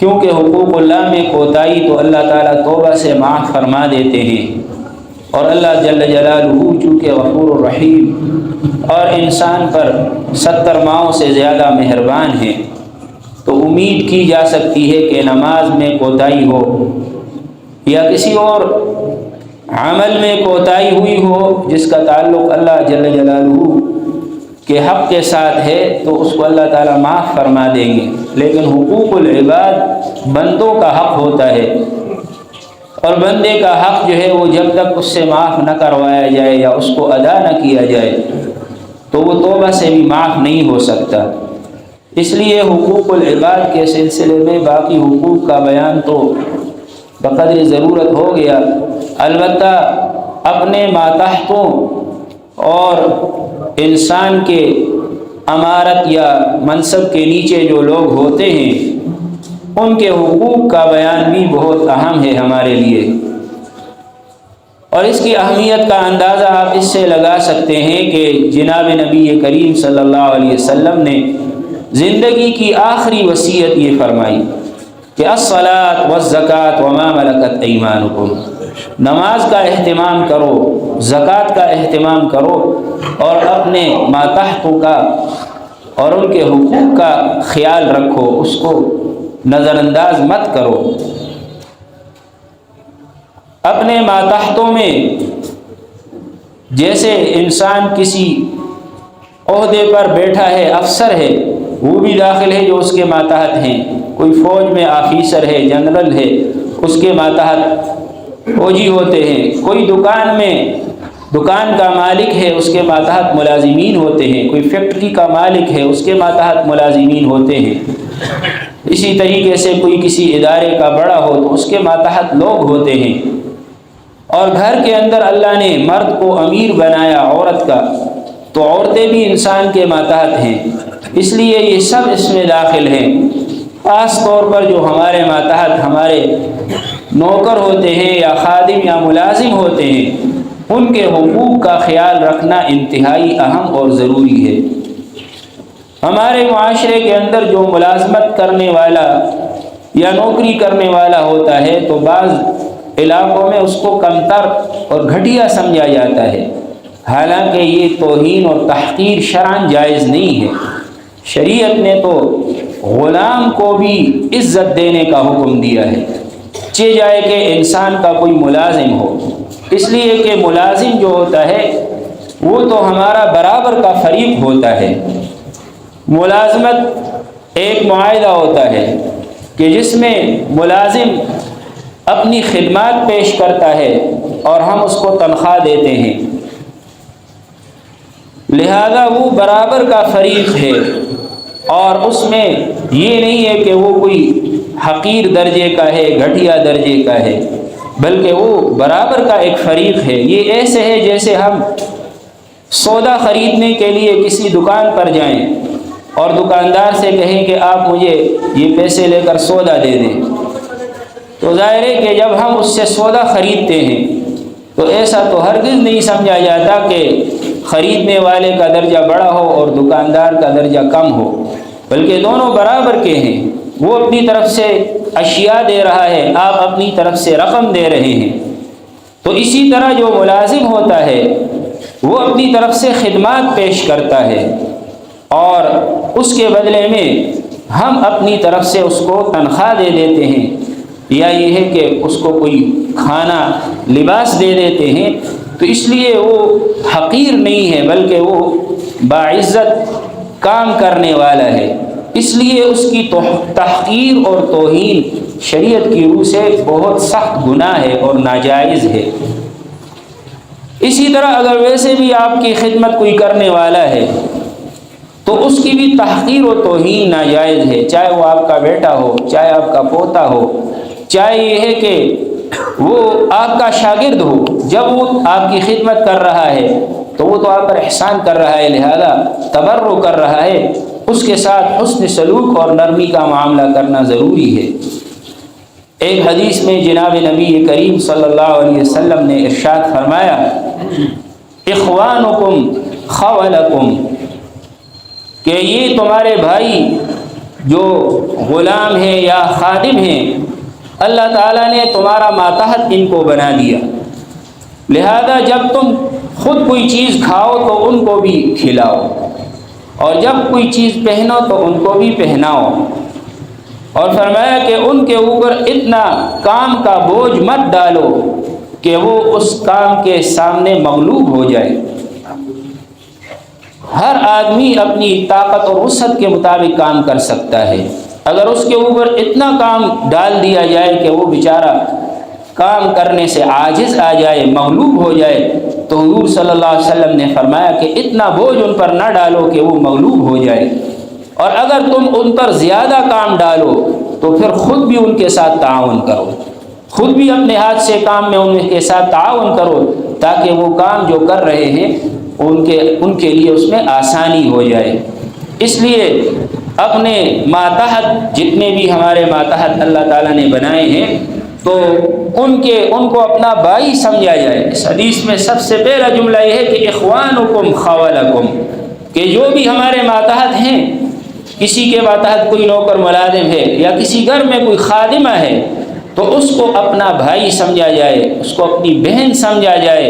کیونکہ حقوق اللہ میں کوتاہی تو اللہ تعالیٰ توبہ سے معاف فرما دیتے ہیں، اور اللہ جل جلالہ چونکہ غفور الرحیم اور انسان پر 70 ماؤں سے زیادہ مہربان ہے، تو امید کی جا سکتی ہے کہ نماز میں کوتاہی ہو یا کسی اور عمل میں کوتاہی ہوئی ہو جس کا تعلق اللہ جل جلالہ کے حق کے ساتھ ہے، تو اس کو اللہ تعالیٰ معاف فرما دیں گے۔ لیکن حقوق العباد بندوں کا حق ہوتا ہے، اور بندے کا حق جو ہے وہ جب تک اس سے معاف نہ کروایا جائے یا اس کو ادا نہ کیا جائے تو وہ توبہ سے بھی معاف نہیں ہو سکتا۔ اس لیے حقوق العباد کے سلسلے میں باقی حقوق کا بیان تو بقدر ضرورت ہو گیا، البتہ اپنے ماتحتوں اور انسان کے امارت یا منصب کے نیچے جو لوگ ہوتے ہیں ان کے حقوق کا بیان بھی بہت اہم ہے ہمارے لیے، اور اس کی اہمیت کا اندازہ آپ اس سے لگا سکتے ہیں کہ جناب نبی کریم صلی اللہ علیہ وسلم نے زندگی کی آخری وصیت یہ فرمائی کہ الصلاۃ والزکوٰۃ وما ملکت ایمانکم، نماز کا اہتمام کرو، زکوٰۃ کا اہتمام کرو، اور اپنے ماتحتوں کا اور ان کے حقوق کا خیال رکھو، اس کو نظر انداز مت کرو۔ اپنے ماتحتوں میں جیسے انسان کسی عہدے پر بیٹھا ہے، افسر ہے، وہ بھی داخل ہے جو اس کے ماتحت ہیں، کوئی فوج میں آفیسر ہے، جنرل ہے، اس کے ماتحت فوجی ہوتے ہیں، کوئی دکان کا مالک ہے، اس کے ماتحت ملازمین ہوتے ہیں، کوئی فیکٹری کا مالک ہے، اس کے ماتحت ملازمین ہوتے ہیں، اسی طریقے سے کوئی کسی ادارے کا بڑا ہو تو اس کے ماتحت لوگ ہوتے ہیں، اور گھر کے اندر اللہ نے مرد کو امیر بنایا عورت کا، تو عورتیں بھی انسان کے ماتحت ہیں، اس لیے یہ سب اس میں داخل ہیں۔ خاص طور پر جو ہمارے ماتحت ہمارے نوکر ہوتے ہیں یا خادم یا ملازم ہوتے ہیں، ان کے حقوق کا خیال رکھنا انتہائی اہم اور ضروری ہے۔ ہمارے معاشرے کے اندر جو ملازمت کرنے والا یا نوکری کرنے والا ہوتا ہے تو بعض علاقوں میں اس کو کمتر اور گھٹیا سمجھا جاتا ہے، حالانکہ یہ توہین اور تحقیر شرعاً جائز نہیں ہے۔ شریعت نے تو غلام کو بھی عزت دینے کا حکم دیا ہے، چاہے جائے کہ انسان کا کوئی ملازم ہو، اس لیے کہ ملازم جو ہوتا ہے وہ تو ہمارا برابر کا فریق ہوتا ہے۔ ملازمت ایک معاہدہ ہوتا ہے کہ جس میں ملازم اپنی خدمات پیش کرتا ہے اور ہم اس کو تنخواہ دیتے ہیں، لہذا وہ برابر کا فریق ہے، اور اس میں یہ نہیں ہے کہ وہ کوئی حقیر درجے کا ہے، گھٹیا درجے کا ہے، بلکہ وہ برابر کا ایک فریق ہے۔ یہ ایسے ہے جیسے ہم سودا خریدنے کے لیے کسی دکان پر جائیں اور دکاندار سے کہیں کہ آپ مجھے یہ پیسے لے کر سودا دے دیں، تو ظاہر ہے کہ جب ہم اس سے سودا خریدتے ہیں تو ایسا تو ہرگز نہیں سمجھا جاتا کہ خریدنے والے کا درجہ بڑا ہو اور دکاندار کا درجہ کم ہو، بلکہ دونوں برابر کے ہیں۔ وہ اپنی طرف سے اشیاء دے رہا ہے، آپ اپنی طرف سے رقم دے رہے ہیں، تو اسی طرح جو ملازم ہوتا ہے وہ اپنی طرف سے خدمات پیش کرتا ہے، اور اس کے بدلے میں ہم اپنی طرف سے اس کو تنخواہ دے دیتے ہیں، یا یہ ہے کہ اس کو کوئی کھانا لباس دے دیتے ہیں، تو اس لیے وہ حقیر نہیں ہے بلکہ وہ باعزت کام کرنے والا ہے، اس لیے اس کی تحقیر اور توہین شریعت کی روح سے بہت سخت گناہ ہے اور ناجائز ہے۔ اسی طرح اگر ویسے بھی آپ کی خدمت کوئی کرنے والا ہے تو اس کی بھی تحقیر و توہین ناجائز ہے، چاہے وہ آپ کا بیٹا ہو، چاہے آپ کا پوتا ہو، چاہے یہ ہے کہ وہ آپ کا شاگرد ہو، جب وہ آپ کی خدمت کر رہا ہے تو وہ تو آپ پر احسان کر رہا ہے، لہذا تبرع کر رہا ہے، اس کے ساتھ حسن سلوک اور نرمی کا معاملہ کرنا ضروری ہے۔ ایک حدیث میں جناب نبی کریم صلی اللہ علیہ وسلم نے ارشاد فرمایا، اخوانکم خولکم، کہ یہ تمہارے بھائی جو غلام ہیں یا خادم ہیں، اللہ تعالیٰ نے تمہارا ماتحت ان کو بنا دیا، لہذا جب تم خود کوئی چیز کھاؤ تو ان کو بھی کھلاؤ، اور جب کوئی چیز پہنو تو ان کو بھی پہناؤ۔ اور فرمایا کہ ان کے اوپر اتنا کام کا بوجھ مت ڈالو کہ وہ اس کام کے سامنے مغلوب ہو جائے۔ ہر آدمی اپنی طاقت اور وسعت کے مطابق کام کر سکتا ہے، اگر اس کے اوپر اتنا کام ڈال دیا جائے کہ وہ بیچارہ کام کرنے سے عاجز آ جائے، مغلوب ہو جائے، تو حضور صلی اللہ علیہ وسلم نے فرمایا کہ اتنا بوجھ ان پر نہ ڈالو کہ وہ مغلوب ہو جائے، اور اگر تم ان پر زیادہ کام ڈالو تو پھر خود بھی ان کے ساتھ تعاون کرو، خود بھی اپنے ہاتھ سے کام میں ان کے ساتھ تعاون کرو، تاکہ وہ کام جو کر رہے ہیں ان کے لیے اس میں آسانی ہو جائے۔ اس لیے اپنے ماتحت جتنے بھی ہمارے ماتحت اللہ تعالیٰ نے بنائے ہیں تو ان کو اپنا بھائی سمجھا جائے۔ اس حدیث میں سب سے پہلا جملہ یہ ہے کہ اخوانکم خوالکم، کہ جو بھی ہمارے ماتحت ہیں، کسی کے ماتحت کوئی نوکر ملازم ہے یا کسی گھر میں کوئی خادمہ ہے تو اس کو اپنا بھائی سمجھا جائے، اس کو اپنی بہن سمجھا جائے،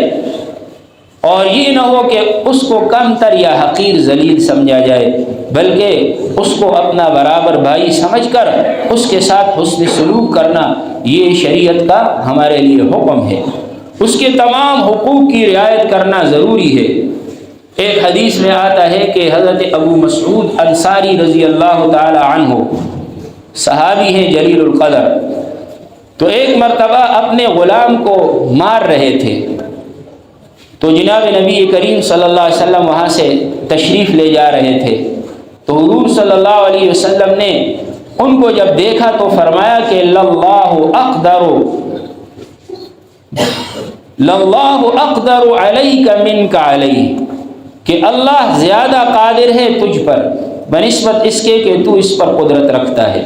اور یہ نہ ہو کہ اس کو کمتر یا حقیر ذلیل سمجھا جائے، بلکہ اس کو اپنا برابر بھائی سمجھ کر اس کے ساتھ حسن سلوک کرنا یہ شریعت کا ہمارے لیے حکم ہے۔ اس کے تمام حقوق کی رعایت کرنا ضروری ہے۔ ایک حدیث میں آتا ہے کہ حضرت ابو مسعود انصاری رضی اللہ تعالی عنہ صحابی ہیں جلیل القدر، تو ایک مرتبہ اپنے غلام کو مار رہے تھے، تو جناب نبی کریم صلی اللہ علیہ وسلم وہاں سے تشریف لے جا رہے تھے، تو حضور صلی اللہ علیہ وسلم نے ان کو جب دیکھا تو فرمایا کہ للہ اقدر علیک منک علیہ، کہ اللہ زیادہ قادر ہے تجھ پر بنسبت اس کے کہ تو اس پر قدرت رکھتا ہے،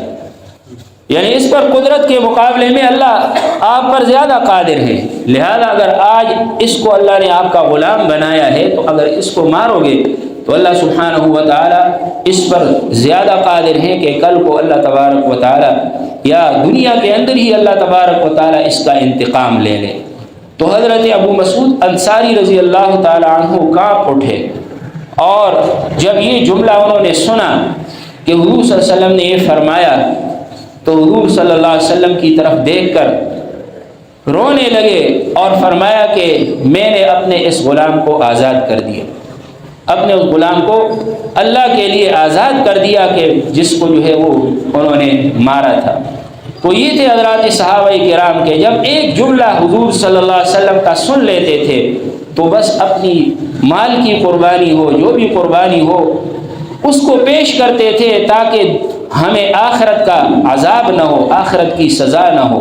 یعنی اس پر قدرت کے مقابلے میں اللہ آپ پر زیادہ قادر ہے، لہذا اگر آج اس کو اللہ نے آپ کا غلام بنایا ہے تو اگر اس کو مارو گے تو اللہ سبحانہ و تعالی اس پر زیادہ قادر ہے کہ کل کو اللہ تبارک و تعالی یا دنیا کے اندر ہی اللہ تبارک و تعالی اس کا انتقام لے لے۔ تو حضرت ابو مسعود انصاری رضی اللہ تعالی عنہ کانپ اٹھے، اور جب یہ جملہ انہوں نے سنا کہ حضور صلی اللہ علیہ وسلم نے یہ فرمایا تو حضور صلی اللہ علیہ وسلم کی طرف دیکھ کر رونے لگے اور فرمایا کہ میں نے اپنے اس غلام کو آزاد کر دیا، اپنے اس غلام کو اللہ کے لیے آزاد کر دیا کہ جس کو جو ہے وہ انہوں نے مارا تھا۔ تو یہ تھے حضرات صحابہ کرام کے جب ایک جملہ حضور صلی اللہ علیہ وسلم کا سن لیتے تھے تو بس اپنی مال کی قربانی ہو، جو بھی قربانی ہو، اس کو پیش کرتے تھے تاکہ ہمیں آخرت کا عذاب نہ ہو، آخرت کی سزا نہ ہو۔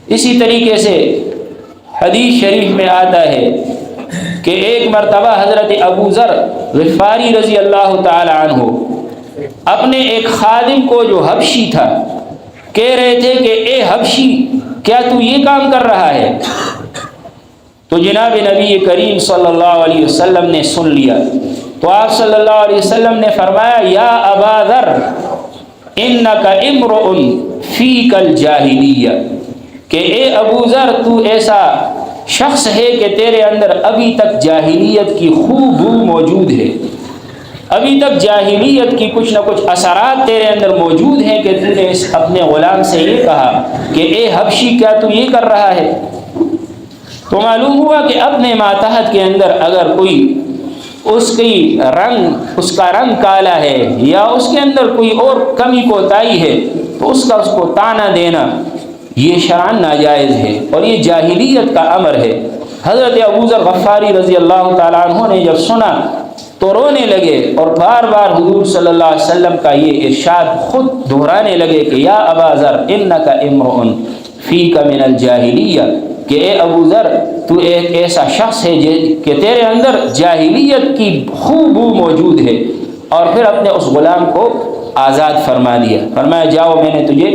اسی طریقے سے حدیث شریف میں آتا ہے کہ ایک مرتبہ حضرت ابو ذر غفاری رضی اللہ تعالی عنہ اپنے ایک خادم کو جو حبشی تھا کہہ رہے تھے کہ اے حبشی کیا تو یہ کام کر رہا ہے؟ تو جناب نبی کریم صلی اللہ علیہ وسلم نے سن لیا، تو آپ صلی اللہ علیہ وسلم نے فرمایا یا ابا ذر انک امرؤ فیک الجاہلیہ، کہ اے ابو ذر تو ایسا شخص ہے کہ تیرے اندر ابھی تک جاہلیت کی خوشبو موجود ہے، ابھی تک جاہلیت کی کچھ نہ کچھ اثرات تیرے اندر موجود ہیں کہ تو نے اپنے غلام سے یہ کہا کہ اے حبشی کیا تو یہ کر رہا ہے؟ تو معلوم ہوا کہ اپنے ماتحت کے اندر اگر کوئی اس کا رنگ کالا ہے یا اس کے اندر کوئی اور کمی کوتاہی ہے تو اس کو طعنہ دینا یہ شرعاً ناجائز ہے اور یہ جاہلیت کا امر ہے۔ حضرت ابو ذر غفاری رضی اللہ تعالیٰ عنہ نے جب سنا تو رونے لگے اور بار بار حضور صلی اللہ علیہ وسلم کا یہ ارشاد خود دہرانے لگے کہ یا ابا ذر انک امرؤ فیک من الجاہلیہ، کہ اے ابو ذر تو ایک ایسا شخص ہے کہ تیرے اندر جاہلیت کی خوشبو موجود ہے، اور پھر اپنے اس غلام کو آزاد فرما دیا، فرمایا جاؤ میں نے تجھے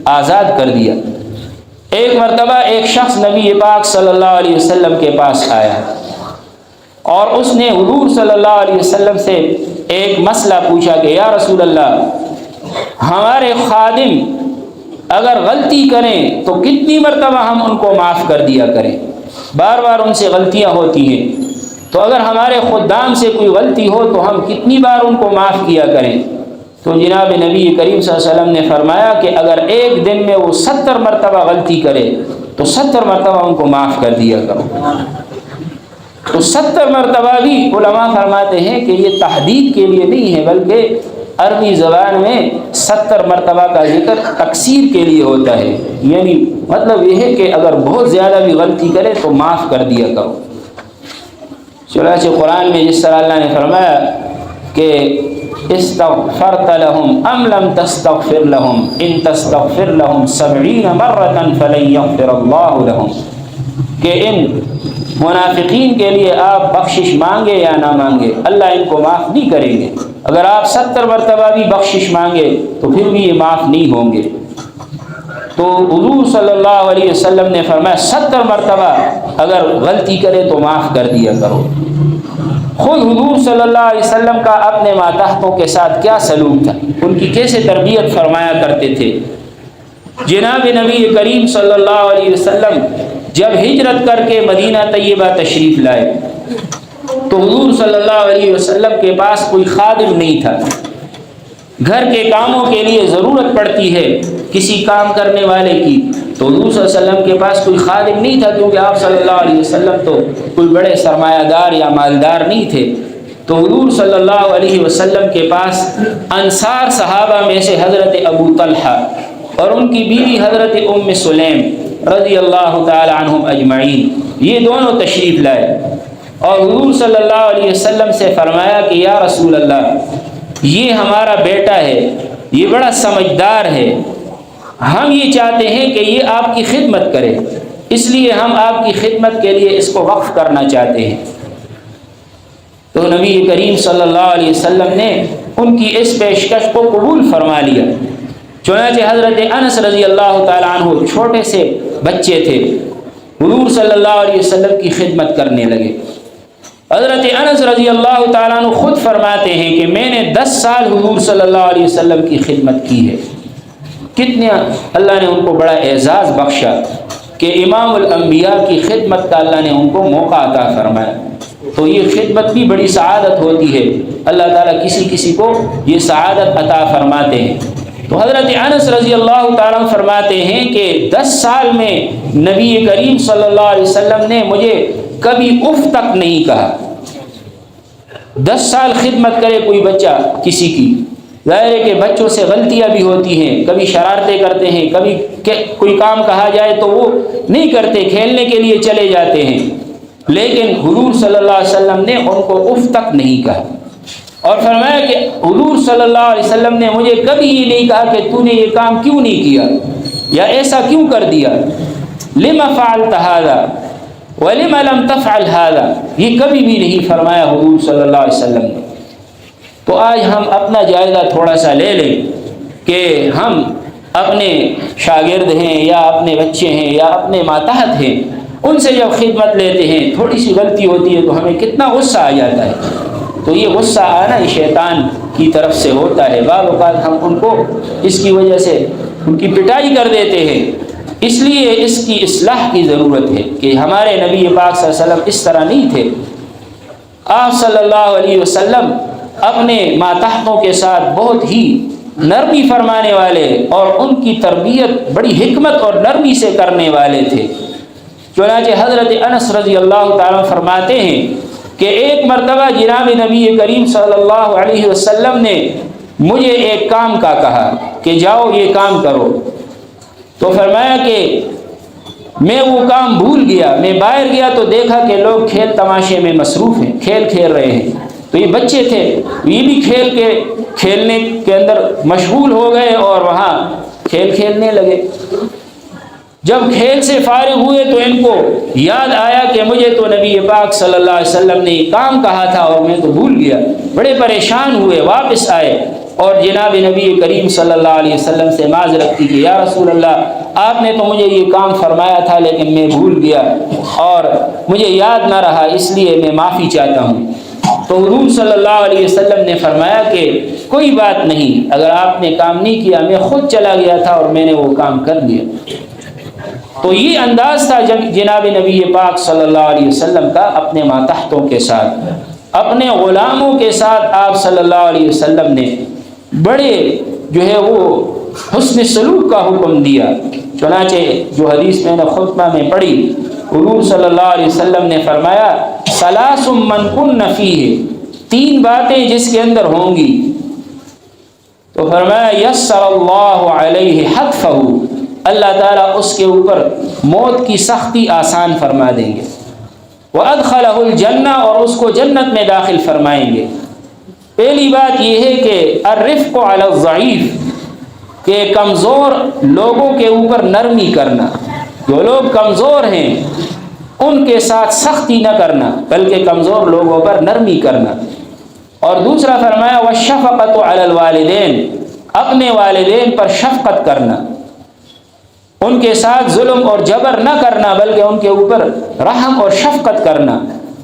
آزاد کر دیا۔ ایک مرتبہ ایک شخص نبی پاک صلی اللہ علیہ وسلم کے پاس آیا اور اس نے حضور صلی اللہ علیہ وسلم سے ایک مسئلہ پوچھا کہ یا رسول اللہ ہمارے خادم اگر غلطی کریں تو کتنی مرتبہ ہم ان کو معاف کر دیا کریں، بار بار ان سے غلطیاں ہوتی ہیں، تو اگر ہمارے خدام سے کوئی غلطی ہو تو ہم کتنی بار ان کو معاف کیا کریں۔ تو جناب نبی کریم صلی اللہ علیہ وسلم نے فرمایا کہ اگر ایک دن میں وہ 70 مرتبہ غلطی کرے تو 70 مرتبہ ان کو معاف کر دیا کرو۔ تو 70 مرتبہ بھی علماء فرماتے ہیں کہ یہ تحدید کے لیے نہیں ہے، بلکہ عربی زبان میں 70 مرتبہ کا ذکر تکسیر کے لیے ہوتا ہے، یعنی مطلب یہ ہے کہ اگر بہت زیادہ بھی غلطی کرے تو معاف کر دیا کرو۔ چنانچہ قرآن میں جس طرح اللہ نے فرمایا کہ استغفرت لهم ام لم تستغفر لهم ان تستغفر لهم 70 مرة فلن يغفر الله لهم، کہ ان منافقین کے لیے آپ بخشش مانگے یا نہ مانگے اللہ ان کو معاف نہیں کریں گے، اگر آپ 70 مرتبہ بھی بخشش مانگے تو پھر بھی یہ معاف نہیں ہوں گے۔ تو حضور صلی اللہ علیہ وسلم نے فرمایا 70 مرتبہ اگر غلطی کرے تو معاف کر دیا کرو۔ خود حضور صلی اللہ علیہ وسلم کا اپنے ماتحتوں کے ساتھ کیا سلوک تھا، ان کی کیسے تربیت فرمایا کرتے تھے۔ جناب نبی کریم صلی اللہ علیہ وسلم جب ہجرت کر کے مدینہ طیبہ تشریف لائے تو حضور صلی اللہ علیہ وسلم کے پاس کوئی خادم نہیں تھا۔ گھر کے کاموں کے لیے ضرورت پڑتی ہے کسی کام کرنے والے کی، تو حضور صلی اللہ علیہ وسلم کے پاس کوئی خادم نہیں تھا، کیونکہ آپ صلی اللہ علیہ وسلم تو کوئی بڑے سرمایہ دار یا مالدار نہیں تھے۔ تو حضور صلی اللہ علیہ وسلم کے پاس انصار صحابہ میں سے حضرت ابو طلحہ اور ان کی بیوی حضرت ام سلیم رضی اللہ تعالی عنہم اجمعین، یہ دونوں تشریف لائے اور حضور صلی اللہ علیہ وسلم سے فرمایا کہ یا رسول اللہ، یہ ہمارا بیٹا ہے، یہ بڑا سمجھدار ہے، ہم یہ چاہتے ہیں کہ یہ آپ کی خدمت کرے، اس لیے ہم آپ کی خدمت کے لیے اس کو وقف کرنا چاہتے ہیں۔ تو نبی کریم صلی اللہ علیہ وسلم نے ان کی اس پیشکش کو قبول فرما لیا۔ چنانچہ حضرت انس رضی اللہ تعالیٰ عنہ چھوٹے سے بچے تھے، حضور صلی اللہ علیہ وسلم کی خدمت کرنے لگے۔ حضرت انس رضی اللہ تعالیٰ عنہ خود فرماتے ہیں کہ میں نے 10 سال حضور صلی اللہ علیہ وسلم کی خدمت کی ہے۔ کتنے اللہ نے ان کو بڑا اعزاز بخشا کہ امام الانبیاء کی خدمت کا اللہ نے ان کو موقع عطا فرمایا۔ تو یہ خدمت بھی بڑی سعادت ہوتی ہے، اللہ تعالیٰ کسی کسی کو یہ سعادت عطا فرماتے ہیں۔ تو حضرت انس رضی اللہ تعالیٰ فرماتے ہیں کہ 10 سال میں نبی کریم صلی اللہ علیہ وسلم نے مجھے کبھی اف تک نہیں کہا۔ 10 سال خدمت کرے کوئی بچہ کسی کی، ظاہر ہے کہ بچوں سے غلطیاں بھی ہوتی ہیں، کبھی شرارتیں کرتے ہیں، کبھی کوئی کام کہا جائے تو وہ نہیں کرتے، کھیلنے کے لیے چلے جاتے ہیں، لیکن حضور صلی اللہ علیہ وسلم نے ان کو اف تک نہیں کہا، اور فرمایا کہ حضور صلی اللہ علیہ وسلم نے مجھے کبھی یہ نہیں کہا کہ تو نے یہ کام کیوں نہیں کیا یا ایسا کیوں کر دیا، لما فعلت هذا ولم لم تفعل هذا، یہ کبھی بھی نہیں فرمایا حضور صلی اللہ علیہ وسلم نے۔ تو آج ہم اپنا جائزہ تھوڑا سا لے لیں کہ ہم اپنے شاگرد ہیں یا اپنے بچے ہیں یا اپنے ماتحت ہیں، ان سے جب خدمت لیتے ہیں تھوڑی سی غلطی ہوتی ہے تو ہمیں کتنا غصہ آ جاتا ہے۔ تو یہ غصہ آنا یہ شیطان کی طرف سے ہوتا ہے، بعض اوقات ہم ان کو اس کی وجہ سے ان کی پٹائی کر دیتے ہیں، اس لیے اس کی اصلاح کی ضرورت ہے کہ ہمارے نبی پاک صلی اللہ علیہ وسلم اس طرح نہیں تھے۔ آپ صلی اللہ علیہ وسلم اپنے ماتحتوں کے ساتھ بہت ہی نرمی فرمانے والے اور ان کی تربیت بڑی حکمت اور نرمی سے کرنے والے تھے۔ چنانچہ حضرت انس رضی اللہ تعالیٰ فرماتے ہیں کہ ایک مرتبہ جناب نبی کریم صلی اللہ علیہ وسلم نے مجھے ایک کام کا کہا کہ جاؤ یہ کام کرو، تو فرمایا کہ میں وہ کام بھول گیا، میں باہر گیا تو دیکھا کہ لوگ کھیل تماشے میں مصروف ہیں، کھیل کھیل رہے ہیں، تو یہ بچے تھے، یہ بھی کھیلنے کے اندر مشغول ہو گئے اور وہاں کھیل کھیلنے لگے۔ جب کھیل سے فارغ ہوئے تو ان کو یاد آیا کہ مجھے تو نبی پاک صلی اللہ علیہ وسلم نے یہ کام کہا تھا اور میں تو بھول گیا۔ بڑے پریشان ہوئے، واپس آئے اور جناب نبی کریم صلی اللہ علیہ وسلم سے معذرت کی کہ یا رسول اللہ، آپ نے تو مجھے یہ کام فرمایا تھا لیکن میں بھول گیا اور مجھے یاد نہ رہا، اس لیے میں معافی چاہتا ہوں۔ تو حضور صلی اللہ علیہ وسلم نے فرمایا کہ کوئی بات نہیں، اگر آپ نے کام نہیں کیا، میں خود چلا گیا تھا اور میں نے وہ کام کر لیا۔ تو یہ انداز تھا جناب نبی پاک صلی اللہ علیہ وسلم کا اپنے ماتحتوں کے ساتھ، اپنے غلاموں کے ساتھ آپ صلی اللہ علیہ وسلم نے بڑے جو ہے وہ حسن سلوک کا حکم دیا۔ چنانچہ جو حدیث میں نے خطبہ میں پڑھی، حضور صلی اللہ علیہ وسلم نے فرمایا ثلاث من کن فیہ، تین باتیں جس کے اندر ہوں گی، تو فرمایا یسر اللہ علیہ حتفہ، اللہ تعالیٰ اس کے اوپر موت کی سختی آسان فرما دیں گے، وَأَدْخَلَهُ الْجَنَّةَ، اور اس کو جنت میں داخل فرمائیں گے۔ پہلی بات یہ ہے کہ الرفق علی الضعیف، کہ کمزور لوگوں کے اوپر نرمی کرنا، جو لوگ کمزور ہیں ان کے ساتھ سختی نہ کرنا بلکہ کمزور لوگوں پر نرمی کرنا۔ اور دوسرا فرمایا وَالشَّفَقَةُ عَلَى الْوَالِدَيْنِ، اپنے والدین پر شفقت کرنا، ان کے ساتھ ظلم اور جبر نہ کرنا بلکہ ان کے اوپر رحم اور شفقت کرنا۔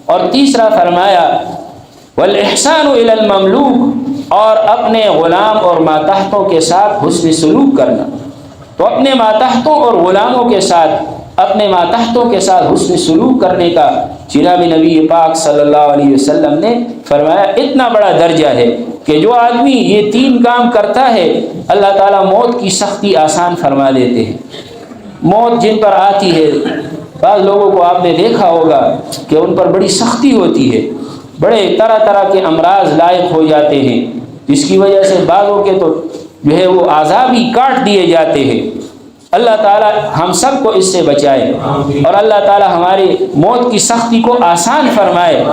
اور تیسرا فرمایا والاحسان الی المملوک، اور اپنے غلام اور ماتحتوں کے ساتھ حسن سلوک کرنا۔ تو اپنے ماتحتوں اور غلاموں کے ساتھ، اپنے ماتحتوں کے ساتھ حسن سلوک کرنے کا جناب نبی پاک صلی اللہ علیہ وسلم نے فرمایا اتنا بڑا درجہ ہے کہ جو آدمی یہ تین کام کرتا ہے اللہ تعالیٰ موت کی سختی آسان فرما دیتے ہیں۔ موت جن پر آتی ہے، بعض لوگوں کو آپ نے دیکھا ہوگا کہ ان پر بڑی سختی ہوتی ہے، بڑے طرح طرح کے امراض لاحق ہو جاتے ہیں، جس کی وجہ سے بعضوں کے تو جو ہے وہ اعضاء بھی کاٹ دیے جاتے ہیں۔ اللہ تعالیٰ ہم سب کو اس سے بچائے اور اللہ تعالیٰ ہماری موت کی سختی کو آسان فرمائے۔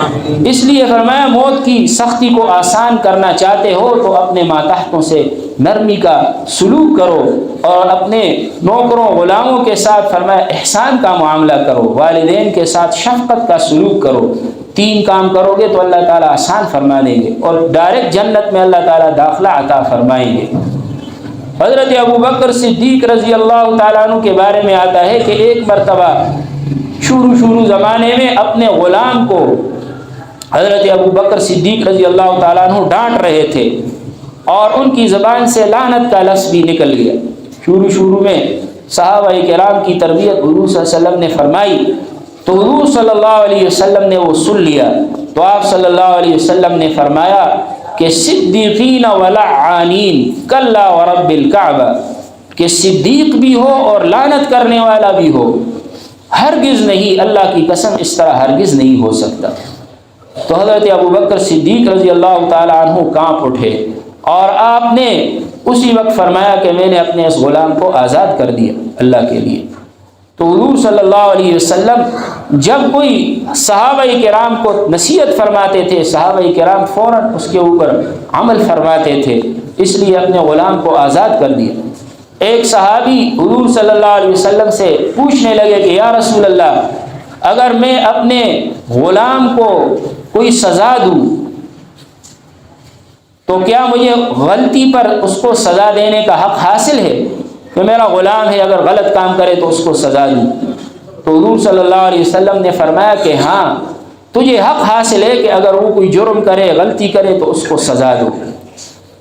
اس لیے فرمایا موت کی سختی کو آسان کرنا چاہتے ہو تو اپنے ماتحتوں سے نرمی کا سلوک کرو اور اپنے نوکروں غلاموں کے ساتھ فرمایا احسان کا معاملہ کرو، والدین کے ساتھ شفقت کا سلوک کرو۔ تین کام کرو گے تو اللہ تعالیٰ آسان فرما دیں گے اور ڈائریکٹ جنت میں اللہ تعالیٰ داخلہ عطا فرمائیں گے۔ حضرت ابو بکر صدیق رضی اللہ تعالیٰ عنہ کے بارے میں آتا ہے کہ ایک مرتبہ شروع زمانے میں اپنے غلام کو حضرت ابو بکر صدیق رضی اللہ تعالیٰ عنہ ڈانٹ رہے تھے اور ان کی زبان سے لعنت کا لفظ بھی نکل گیا۔ شروع میں صحابہ کرام کی تربیت حضور صلی اللہ علیہ وسلم نے فرمائی تو حضور صلی اللہ علیہ وسلم نے وہ سن لیا، تو آپ صلی اللہ علیہ وسلم نے فرمایا کہ صدیقین ولعانین کلا ورب الکعبہ، کہ صدیق بھی ہو اور لعنت کرنے والا بھی ہو، ہرگز نہیں، اللہ کی قسم اس طرح ہرگز نہیں ہو سکتا۔ تو حضرت ابو بکر صدیق رضی اللہ تعالیٰ عنہ کانپ اٹھے اور آپ نے اسی وقت فرمایا کہ میں نے اپنے اس غلام کو آزاد کر دیا اللہ کے لیے۔ تو حضور صلی اللہ علیہ وسلم جب کوئی صحابہ کرام کو نصیحت فرماتے تھے، صحابہ کرام فوراً اس کے اوپر عمل فرماتے تھے، اس لیے اپنے غلام کو آزاد کر دیا۔ ایک صحابی حضور صلی اللہ علیہ وسلم سے پوچھنے لگے کہ یا رسول اللہ، اگر میں اپنے غلام کو کوئی سزا دوں تو کیا مجھے غلطی پر اس کو سزا دینے کا حق حاصل ہے؟ کہ میرا غلام ہے، اگر غلط کام کرے تو اس کو سزا دوں۔ تو حضور صلی اللہ علیہ وسلم نے فرمایا کہ ہاں، تجھے حق حاصل ہے کہ اگر وہ کوئی جرم کرے، غلطی کرے تو اس کو سزا دو،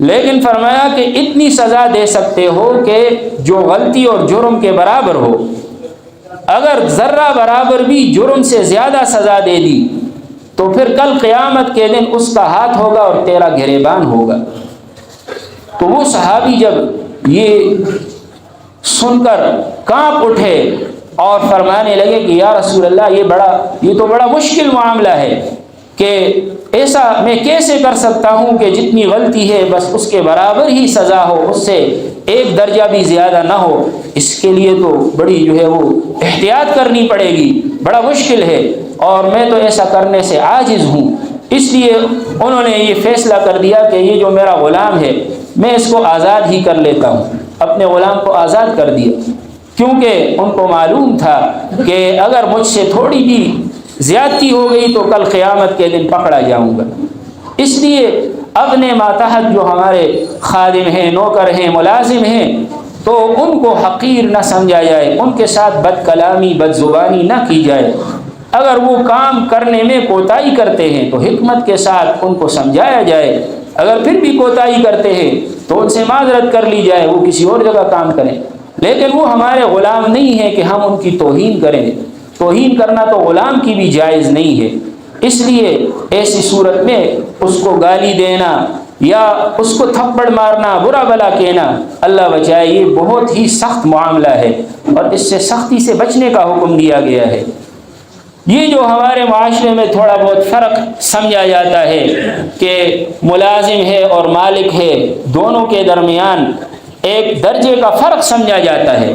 لیکن فرمایا کہ اتنی سزا دے سکتے ہو کہ جو غلطی اور جرم کے برابر ہو۔ اگر ذرہ برابر بھی جرم سے زیادہ سزا دے دی تو پھر کل قیامت کے دن اس کا ہاتھ ہوگا اور تیرا گریبان ہوگا۔ تو وہ صحابی جب یہ سن کر کانپ اٹھے اور فرمانے لگے کہ یا رسول اللہ، یہ تو بڑا مشکل معاملہ ہے کہ ایسا میں کیسے کر سکتا ہوں کہ جتنی غلطی ہے بس اس کے برابر ہی سزا ہو، اس سے ایک درجہ بھی زیادہ نہ ہو۔ اس کے لیے تو بڑی جو ہے وہ احتیاط کرنی پڑے گی، بڑا مشکل ہے اور میں تو ایسا کرنے سے عاجز ہوں۔ اس لیے انہوں نے یہ فیصلہ کر دیا کہ یہ جو میرا غلام ہے میں اس کو آزاد ہی کر لیتا ہوں۔ اپنے غلام کو آزاد کر دیا، کیونکہ ان کو معلوم تھا کہ اگر مجھ سے تھوڑی بھی زیادتی ہو گئی تو کل قیامت کے دن پکڑا جاؤں گا۔ اس لیے اپنے ماتحت جو ہمارے خادم ہیں، نوکر ہیں، ملازم ہیں، تو ان کو حقیر نہ سمجھا جائے، ان کے ساتھ بد کلامی، بد زبانی نہ کی جائے۔ اگر وہ کام کرنے میں کوتاہی کرتے ہیں تو حکمت کے ساتھ ان کو سمجھایا جائے، اگر پھر بھی کوتاہی کرتے ہیں تو ان سے معذرت کر لی جائے، وہ کسی اور جگہ کام کریں، لیکن وہ ہمارے غلام نہیں ہے کہ ہم ان کی توہین کریں۔ توہین کرنا تو غلام کی بھی جائز نہیں ہے، اس لیے ایسی صورت میں اس کو گالی دینا یا اس کو تھپڑ مارنا، برا بھلا کہنا، اللہ بچائے، یہ بہت ہی سخت معاملہ ہے اور اس سے سختی سے بچنے کا حکم دیا گیا ہے۔ یہ جو ہمارے معاشرے میں تھوڑا بہت فرق سمجھا جاتا ہے کہ ملازم ہے اور مالک ہے، دونوں کے درمیان ایک درجے کا فرق سمجھا جاتا ہے،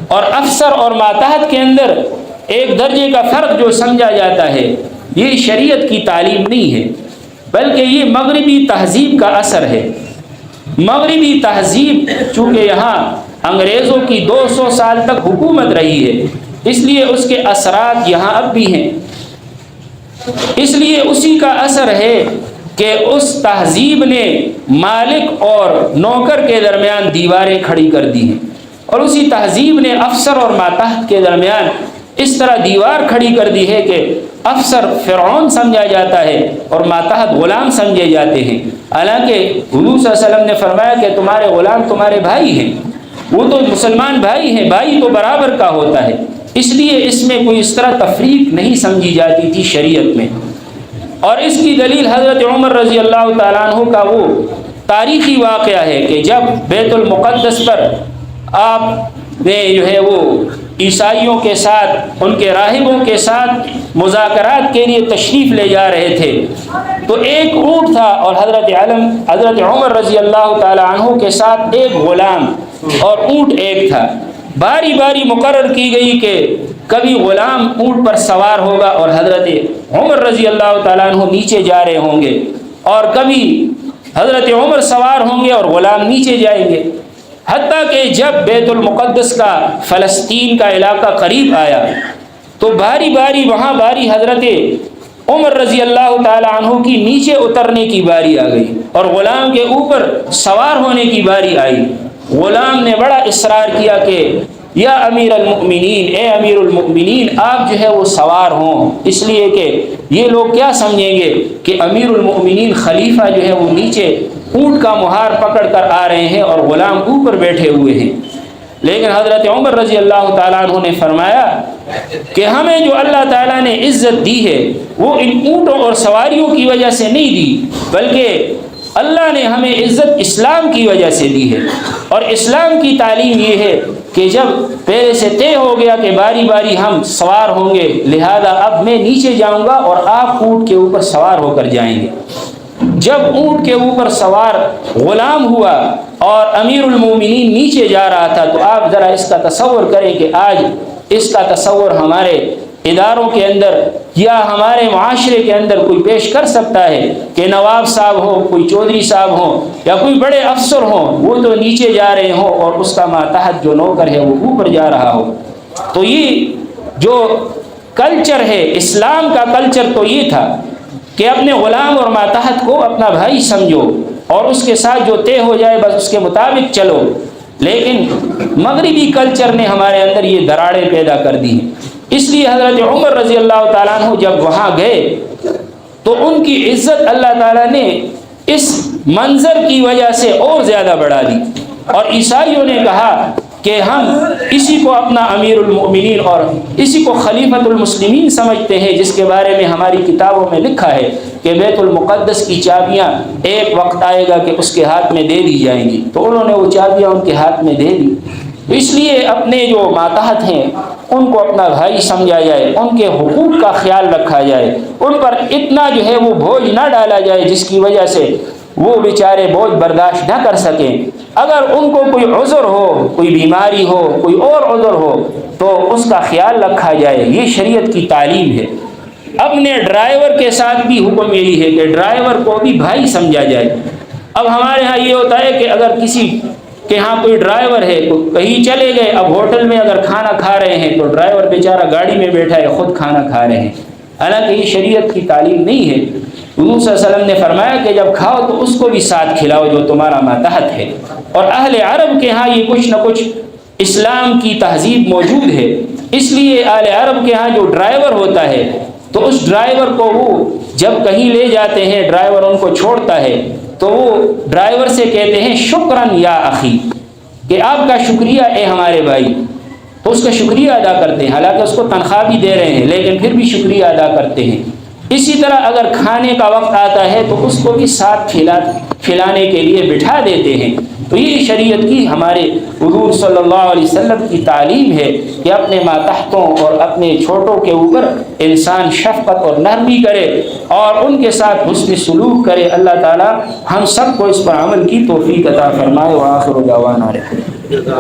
اور افسر اور ماتحت کے اندر ایک درجے کا فرق جو سمجھا جاتا ہے، یہ شریعت کی تعلیم نہیں ہے، بلکہ یہ مغربی تہذیب کا اثر ہے۔ مغربی تہذیب چونکہ یہاں انگریزوں کی 200 سال تک حکومت رہی ہے، اس لیے اس کے اثرات یہاں اب بھی ہیں، اس لیے اسی کا اثر ہے کہ اس تہذیب نے مالک اور نوکر کے درمیان دیواریں کھڑی کر دی ہیں، اور اسی تہذیب نے افسر اور ماتحت کے درمیان اس طرح دیوار کھڑی کر دی ہے کہ افسر فرعون سمجھا جاتا ہے اور ماتحت غلام سمجھے جاتے ہیں، حالانکہ حضور صلی اللہ علیہ وسلم نے فرمایا کہ تمہارے غلام تمہارے بھائی ہیں، وہ تو مسلمان بھائی ہیں، بھائی تو برابر کا ہوتا ہے، اس لیے اس میں کوئی اس طرح تفریق نہیں سمجھی جاتی تھی شریعت میں۔ اور اس کی دلیل حضرت عمر رضی اللہ تعالیٰ عنہ کا وہ تاریخی واقعہ ہے کہ جب بیت المقدس پر آپ نے جو ہے وہ عیسائیوں کے ساتھ، ان کے راہبوں کے ساتھ مذاکرات کے لیے تشریف لے جا رہے تھے، تو ایک اونٹ تھا اور حضرت عمر رضی اللہ تعالیٰ عنہ کے ساتھ ایک غلام اور اونٹ ایک تھا۔ باری باری مقرر کی گئی کہ کبھی غلام اونٹ پر سوار ہوگا اور حضرت عمر رضی اللہ تعالیٰ عنہ نیچے جا رہے ہوں گے، اور کبھی حضرت عمر سوار ہوں گے اور غلام نیچے جائیں گے، حتیٰ کہ جب بیت المقدس کا فلسطین کا علاقہ قریب آیا تو باری باری وہاں باری حضرت عمر رضی اللہ تعالیٰ عنہ کی نیچے اترنے کی باری آ گئی اور غلام کے اوپر سوار ہونے کی باری آئی۔ غلام نے بڑا اصرار کیا کہ یا امیر المؤمنین، اے امیر المؤمنین، آپ جو ہے وہ سوار ہوں، اس لیے کہ یہ لوگ کیا سمجھیں گے کہ امیر المؤمنین خلیفہ جو ہے وہ نیچے اونٹ کا مہار پکڑ کر آ رہے ہیں اور غلام اوپر بیٹھے ہوئے ہیں۔ لیکن حضرت عمر رضی اللہ تعالیٰ عنہ نے فرمایا کہ ہمیں جو اللہ تعالیٰ نے عزت دی ہے وہ ان اونٹوں اور سواریوں کی وجہ سے نہیں دی، بلکہ اللہ نے ہمیں عزت اسلام کی وجہ سے دی ہے، اور اسلام کی تعلیم یہ ہے کہ جب پہلے سے طے ہو گیا کہ باری باری ہم سوار ہوں گے، لہذا اب میں نیچے جاؤں گا اور آپ اونٹ کے اوپر سوار ہو کر جائیں گے۔ جب اونٹ کے اوپر سوار غلام ہوا اور امیر المومنین نیچے جا رہا تھا، تو آپ ذرا اس کا تصور کریں کہ آج اس کا تصور ہمارے اداروں کے اندر یا ہمارے معاشرے کے اندر کوئی پیش کر سکتا ہے کہ نواب صاحب ہو، کوئی چودھری صاحب ہوں یا کوئی بڑے افسر ہوں، وہ تو نیچے جا رہے ہوں اور اس کا ماتحت جو نوکر ہے وہ اوپر جا رہا ہو؟ تو یہ جو کلچر ہے، اسلام کا کلچر تو یہ تھا کہ اپنے غلام اور ماتحت کو اپنا بھائی سمجھو اور اس کے ساتھ جو طے ہو جائے بس اس کے مطابق چلو، لیکن مغربی کلچر نے ہمارے اندر یہ دراڑیں پیدا کر دی ہیں۔ اس لیے حضرت عمر رضی اللہ تعالیٰ عنہ جب وہاں گئے تو ان کی عزت اللہ تعالیٰ نے اس منظر کی وجہ سے اور زیادہ بڑھا دی، اور عیسائیوں نے کہا کہ ہم اسی کو اپنا امیر المؤمنین اور اسی کو خلیفۃ المسلمین سمجھتے ہیں، جس کے بارے میں ہماری کتابوں میں لکھا ہے کہ بیت المقدس کی چابیاں ایک وقت آئے گا کہ اس کے ہاتھ میں دے دی جائیں گی، تو انہوں نے وہ چابیاں ان کے ہاتھ میں دے دی۔ اس لیے اپنے جو ماتحت ہیں ان کو اپنا بھائی سمجھا جائے، ان کے حقوق کا خیال رکھا جائے، ان پر اتنا جو ہے وہ بوجھ نہ ڈالا جائے جس کی وجہ سے وہ بیچارے بوجھ برداشت نہ کر سکیں۔ اگر ان کو کوئی عذر ہو، کوئی بیماری ہو، کوئی اور عذر ہو تو اس کا خیال رکھا جائے، یہ شریعت کی تعلیم ہے۔ اپنے ڈرائیور کے ساتھ بھی حکم یہی ہے کہ ڈرائیور کو بھی بھائی سمجھا جائے۔ اب ہمارے ہاں یہ ہوتا ہے کہ اگر کسی کہ ہاں کوئی ڈرائیور ہے تو کہیں چلے گئے، اب ہوٹل میں اگر کھانا کھا رہے ہیں تو ڈرائیور بیچارہ گاڑی میں بیٹھا ہے، خود کھانا کھا رہے ہیں، حالانکہ یہ شریعت کی تعلیم نہیں ہے۔ حضور صلی اللہ علیہ وسلم نے فرمایا کہ جب کھاؤ تو اس کو بھی ساتھ کھلاؤ جو تمہارا ماتحت ہے، اور اہل عرب کے ہاں یہ کچھ نہ کچھ اسلام کی تہذیب موجود ہے، اس لیے اہل عرب کے ہاں جو ڈرائیور ہوتا ہے تو اس ڈرائیور کو وہ جب کہیں لے جاتے ہیں، ڈرائیور ان کو چھوڑتا ہے تو وہ ڈرائیور سے کہتے ہیں شکراً یا اخی، کہ آپ کا شکریہ اے ہمارے بھائی، تو اس کا شکریہ ادا کرتے ہیں، حالانکہ اس کو تنخواہ بھی دے رہے ہیں لیکن پھر بھی شکریہ ادا کرتے ہیں۔ اسی طرح اگر کھانے کا وقت آتا ہے تو اس کو بھی ساتھ کھلانے کے لیے بٹھا دیتے ہیں۔ تو یہ شریعت کی ہمارے حضور صلی اللہ علیہ وسلم کی تعلیم ہے کہ اپنے ماتحتوں اور اپنے چھوٹوں کے اوپر انسان شفقت اور نرمی کرے اور ان کے ساتھ حسن سلوک کرے۔ اللہ تعالی ہم سب کو اس پر عمل کی توفیق عطا فرمائے۔ وآخر دعوانا الحمدللہ۔